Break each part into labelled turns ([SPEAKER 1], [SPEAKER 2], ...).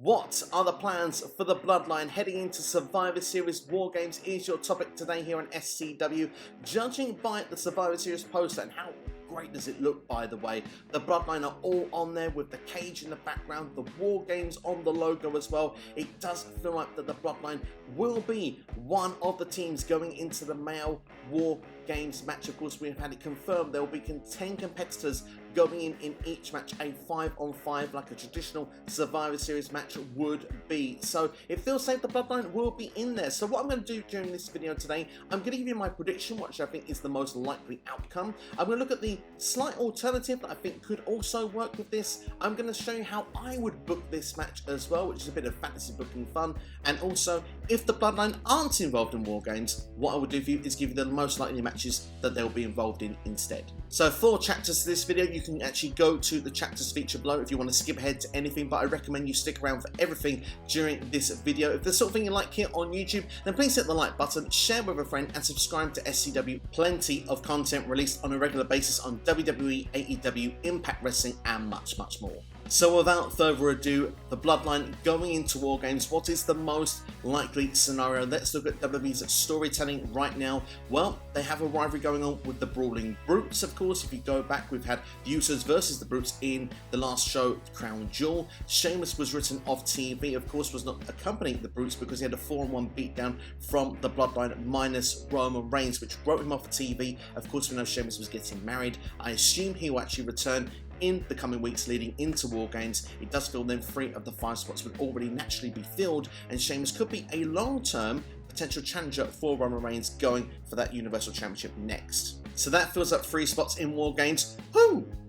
[SPEAKER 1] What are the plans for the Bloodline heading into Survivor Series War Games is your topic today here on SCW. Judging by the Survivor Series poster, and how great does it look, by the way, the Bloodline are all on there with the cage in the background, the War Games on the logo as well. It does feel like that the Bloodline will be one of the teams going into the male War Games match. Of course, we've had it confirmed there will be 10 competitors going in each match, a 5-on-5 like a traditional Survivor Series match would be. So it feels like the Bloodline will be in there. So what I'm going to do during this video today, I'm going to give you my prediction, which I think is the most likely outcome. I'm going to look at the slight alternative that I think could also work with this. I'm going to show you how I would book this match as well, which is a bit of fantasy booking fun. And also, if the Bloodline aren't involved in War Games, what I would do for you is give you the most likely matches that they'll be involved in instead. So 4 chapters to this video. You can actually go to the chapters featured below if you want to skip ahead to anything, but I recommend you stick around for everything during this video. If there's sort of thing you like here on YouTube, then please hit the like button, share with a friend, and subscribe to SCW. Plenty of content released on a regular basis on WWE, AEW, Impact Wrestling, and much more. So without further ado, the Bloodline going into War Games, what is the most likely scenario? Let's look at WWE's storytelling right now. Well, they have a rivalry going on with the Brawling Brutes, of course. If you go back, we've had the Usos versus the Brutes in the last show, Crown Jewel. Sheamus was written off TV, of course, was not accompanying the Brutes because he had a 4-on-1 beatdown from the Bloodline minus Roman Reigns, which wrote him off TV. Of course, we know Sheamus was getting married. I assume he will actually return in the coming weeks leading into War Games. It does feel then 3 of the 5 spots would already naturally be filled, and Sheamus could be a long-term potential challenger for Roman Reigns going for that Universal Championship next. So that fills up 3 spots in War Games.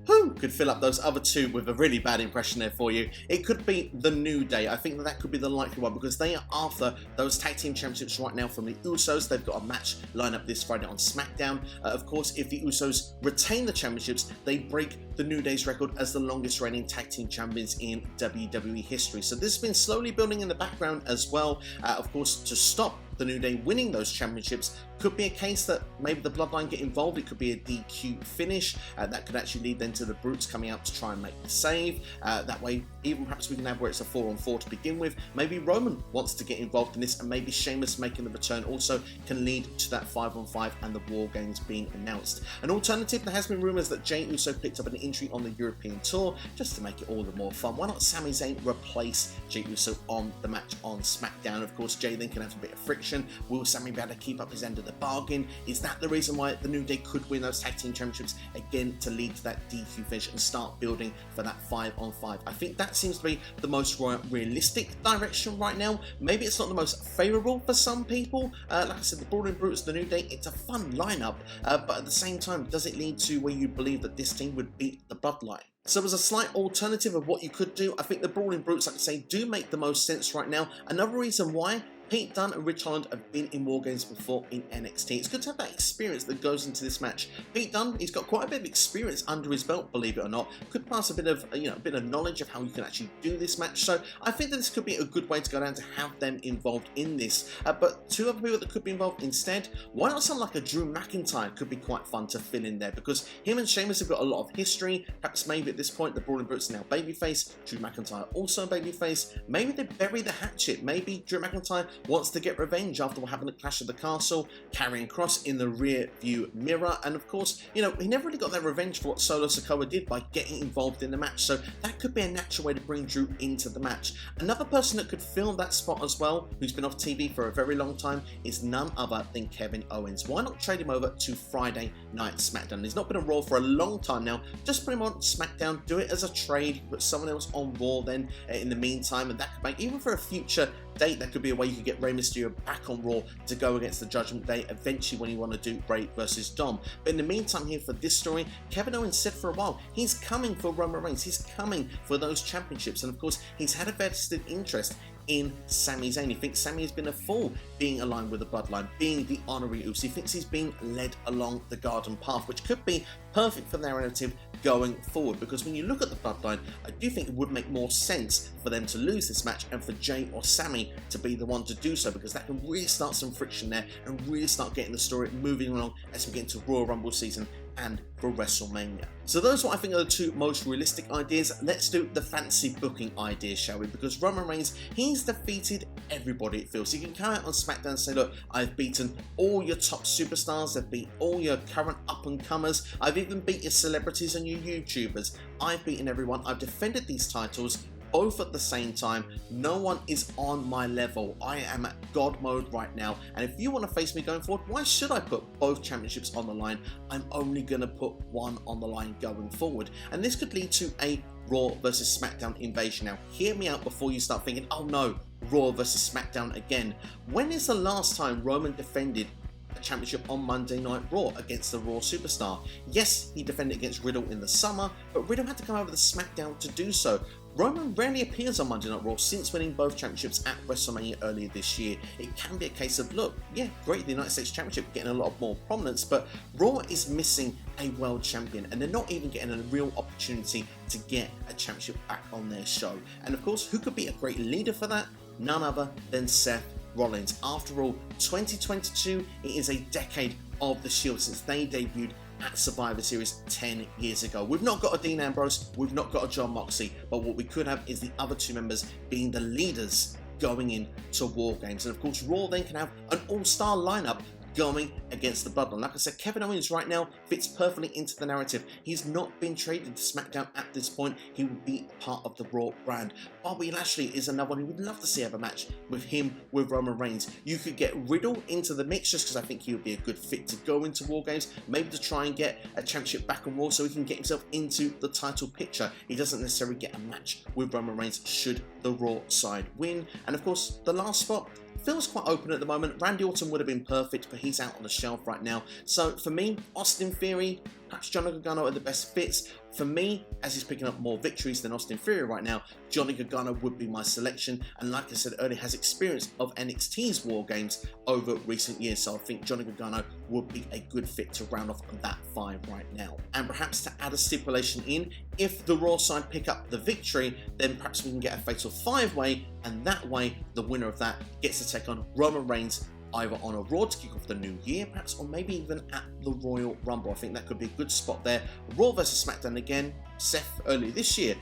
[SPEAKER 1] Who could fill up those other 2 with a really bad impression there for you? It could be the New Day. I think that could be the likely one because they are after those tag team championships right now from the Usos. They've got a match lined up this Friday on SmackDown. Of course, if the Usos retain the championships, they break the New Day's record as the longest reigning tag team champions in WWE history. So this has been slowly building in the background as well. Of course, to stop the New Day winning those championships could be a case that maybe the Bloodline get involved. It could be a DQ finish. That could actually lead then to the Brutes coming out to try and make the save. That way, even perhaps we can have where it's a 4-on-4 to begin with. Maybe Roman wants to get involved in this, and maybe Sheamus making the return also can lead to that 5-on-5 and the War Games being announced. An alternative, there has been rumours that Jey Uso picked up an injury on the European tour, just to make it all the more fun. Why not Sami Zayn replace Jey Uso on the match on SmackDown? Of course, Jey then can have a bit of friction. Will Sami be able to keep up his end of the bargain? Is that the reason why the New Day could win those tag team championships again, to lead to that DQ finish and start building for that 5-on-5? I think that seems to be the most realistic direction right now. Maybe it's not the most favourable for some people. Like I said, the Brawling Brutes, the New Day, it's a fun lineup, but at the same time, does it lead to where you believe that this team would beat the Bloodline? So as a slight alternative of what you could do, I think the Brawling Brutes, like I say, do make the most sense right now. Another reason why, Pete Dunne and Rich Holland have been in War Games before in NXT. It's good to have that experience that goes into this match. Pete Dunne, he's got quite a bit of experience under his belt, believe it or not. Could pass a bit of, a bit of knowledge of how you can actually do this match. So I think that this could be a good way to go down to have them involved in this. But 2 other people that could be involved instead, why not someone like a Drew McIntyre? Could be quite fun to fill in there because him and Sheamus have got a lot of history. Perhaps maybe at this point the Brawling Brutes are now babyface. Drew McIntyre also babyface. Maybe they bury the hatchet. Maybe Drew McIntyre wants to get revenge after what happened at Clash of the Castle, carrying Cross in the rear view mirror, and of course, he never really got that revenge for what Solo Sikoa did by getting involved in the match, so that could be a natural way to bring Drew into the match. Another person that could fill that spot as well, who's been off TV for a very long time, is none other than Kevin Owens. Why not trade him over to Friday Night SmackDown? He's not been on Raw for a long time now. Just put him on SmackDown, do it as a trade, put someone else on Raw then in the meantime, and that could make, even for a future date, that could be a way you could get Rey Mysterio back on Raw to go against the Judgment Day eventually when you want to do Bray versus Dom. But in the meantime here for this story, Kevin Owens said for a while he's coming for Roman Reigns, he's coming for those championships, and of course he's had a vested interest in Sami Zayn. He thinks Sami has been a fool being aligned with the Bloodline, being the honorary Uso. He thinks he's being led along the garden path, which could be perfect for their narrative going forward, because when you look at the Bloodline, I do think it would make more sense for them to lose this match and for Jey or Sami to be the one to do so, because that can really start some friction there and really start getting the story moving along as we get into Royal Rumble season and for WrestleMania. So those are what I think are the two most realistic ideas. Let's do the fancy booking idea, shall we? Because Roman Reigns, he's defeated everybody, it feels. So you can come out on SmackDown and say, look, I've beaten all your top superstars, I've beat all your current up-and-comers, I've even beat your celebrities and your YouTubers. I've beaten everyone, I've defended these titles, both at the same time. No one is on my level. I am at God mode right now, and if you want to face me going forward, why should I put both championships on the line? I'm only going to put one on the line going forward, and this could lead to a Raw versus SmackDown invasion. Now hear me out before you start thinking, oh no, Raw versus SmackDown again. When is the last time Roman defended a championship on Monday Night Raw against the Raw superstar? Yes, he defended against Riddle in the summer, but Riddle had to come over to SmackDown to do so. Roman rarely appears on Monday Night Raw since winning both championships at WrestleMania earlier this year. It can be a case of, look, yeah, great, the United States Championship getting a lot more prominence, but Raw is missing a world champion, and they're not even getting a real opportunity to get a championship back on their show. And of course, who could be a great leader for that? None other than Seth Rollins. After all, 2022, it is a decade of the Shield since they debuted at Survivor Series 10 years ago. We've not got a Dean Ambrose, we've not got a John Moxley, but what we could have is the other two members being the leaders going into War Games. And of course, Raw then can have an all-star lineup going against the Bloodline. Like I said, Kevin Owens right now fits perfectly into the narrative. He's not been traded to SmackDown at this point. He would be part of the Raw brand. Bobby Lashley is another one who would love to see have a match with him, with Roman Reigns. You could get Riddle into the mix just because I think he would be a good fit to go into War Games, maybe to try and get a championship back on Raw so he can get himself into the title picture. He doesn't necessarily get a match with Roman Reigns should the Raw side win. And of course, the last spot feels quite open at the moment. Randy Orton would have been perfect, but he's out on the shelf right now. So for me, Austin Theory, perhaps Johnny Gargano are the best fits. For me, as he's picking up more victories than Austin Theory right now, Johnny Gargano would be my selection. And like I said earlier, has experience of NXT's War Games over recent years. So I think Johnny Gargano would be a good fit to round off that five right now. And perhaps to add a stipulation in, if the Raw side pick up the victory, then perhaps we can get a fatal five-way, and that way the winner of that gets to take on Roman Reigns either on a Raw to kick off the new year perhaps, or maybe even at the Royal Rumble. I think that could be a good spot there. Raw versus SmackDown again. Seth earlier this year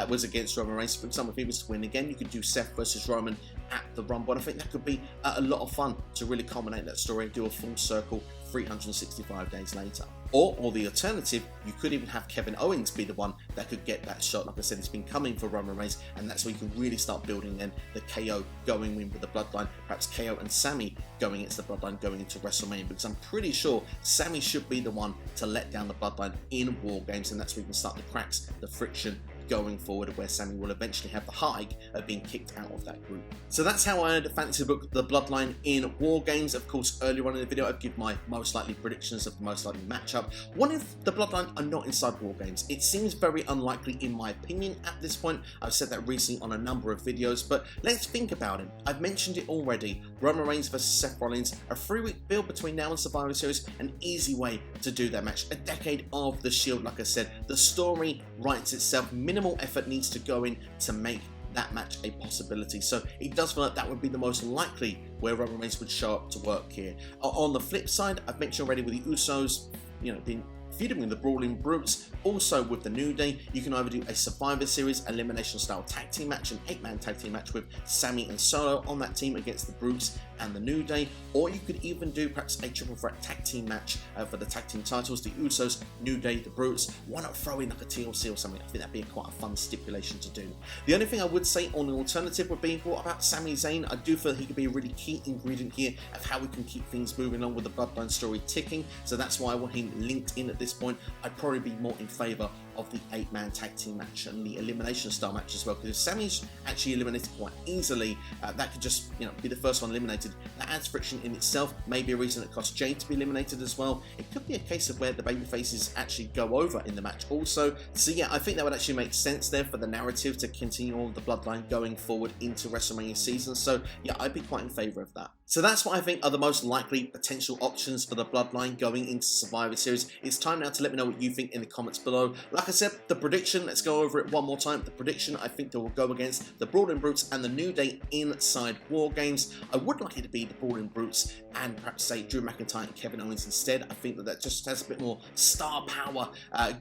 [SPEAKER 1] was against Roman Reigns. For example, if he was to win again, you could do Seth versus Roman at the Rumble. And I think that could be a lot of fun to really culminate that story and do a full circle 365 days later. Or the alternative, you could even have Kevin Owens be the one that could get that shot. Like I said, it's been coming for Roman Reigns, and that's where you can really start building then the KO going in with the Bloodline. Perhaps KO and Sami going into the Bloodline going into WrestleMania, because I'm pretty sure Sami should be the one to let down the Bloodline in War Games, and that's where you can start the cracks, the friction going forward, where Sami will eventually have the high of being kicked out of that group. So that's how I fancy to book the Bloodline in War Games. Of course, earlier on in the video, I've given my most likely predictions of the most likely matchup. What if the Bloodline are not inside War Games? It seems very unlikely in my opinion at this point. I've said that recently on a number of videos, but let's think about it. I've mentioned it already. Roman Reigns versus Seth Rollins, a 3-week build between now and Survivor Series, an easy way to do that match. A decade of the Shield, like I said. The story writes itself. Minimal effort needs to go in to make that match a possibility. So it does feel like that would be the most likely where Roman Reigns would show up to work here. On the flip side, I've mentioned already with the Usos, being feuding with the Brawling Brutes. Also with the New Day, you can either do a Survivor Series elimination style tag team match, an 8-man tag team match with Sami and Solo on that team against the Brutes and the New Day, or you could even do perhaps a triple threat tag team match for the tag team titles, the Usos, New Day, the Brutes. Why not throw in like a TLC or something? I think that'd be quite a fun stipulation to do. The only thing I would say on the alternative would be, what about Sami Zayn? I do feel he could be a really key ingredient here of how we can keep things moving along with the Bloodline story ticking, so that's why I want him linked in at this point. I'd probably be more in favour of the 8-man tag team match and the elimination style match as well, because if Sami's actually eliminated quite easily, that could just be the first one eliminated. That adds friction in itself, maybe a reason it costs Jay to be eliminated as well. It could be a case of where the babyfaces actually go over in the match also. So yeah, I think that would actually make sense there for the narrative to continue on the Bloodline going forward into WrestleMania season. So yeah, I'd be quite in favour of that. So that's what I think are the most likely potential options for the Bloodline going into Survivor Series. It's time now to let me know what you think in the comments below. Like Like I said, the prediction, let's go over it one more time. The prediction, I think they will go against the Brawling Brutes and the New Day inside War Games. I would like it to be the Brawling Brutes and perhaps say Drew McIntyre and Kevin Owens instead. I think that just has a bit more star power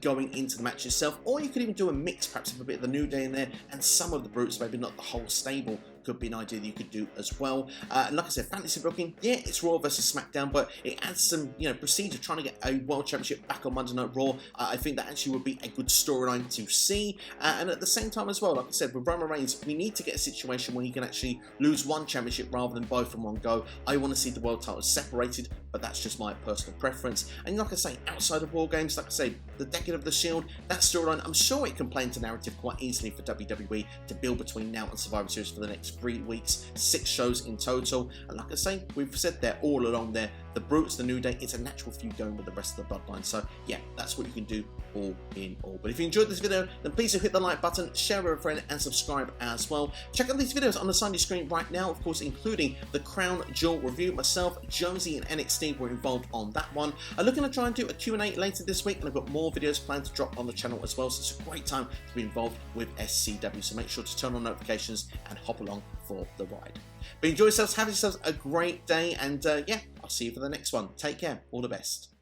[SPEAKER 1] going into the match itself. Or you could even do a mix, perhaps of a bit of the New Day in there and some of the Brutes, maybe not the whole stable. Could be an idea that you could do as well. And like I said, fantasy booking, yeah, it's Raw versus SmackDown, but it adds some, procedure trying to get a World Championship back on Monday Night Raw. I think that actually would be a good storyline to see. And at the same time as well, like I said, with Roman Reigns, we need to get a situation where he can actually lose one championship rather than both in one go. I want to see the world titles separated, but that's just my personal preference. And like I say, outside of War Games, like I say, the Decade of the Shield, that storyline, I'm sure it can play into narrative quite easily for WWE to build between now and Survivor Series for the next 3 weeks, 6 shows in total. And like I say, we've said they're all along there. The Brutes, the New Day, it's a natural feud going with the rest of the Bloodline. So yeah, that's what you can do all in all. But if you enjoyed this video, then please do hit the like button, share with a friend, and subscribe as well. Check out these videos on the side of your screen right now, of course, including the Crown Jewel review. Myself, Jonesy, and NXT were involved on that one. I'm looking to try and do a Q&A later this week, and I've got more videos planned to drop on the channel as well. So it's a great time to be involved with SCW. So make sure to turn on notifications and hop along for the ride. But enjoy yourselves, have yourselves a great day, and yeah, I'll see you for the next one. Take care, all the best.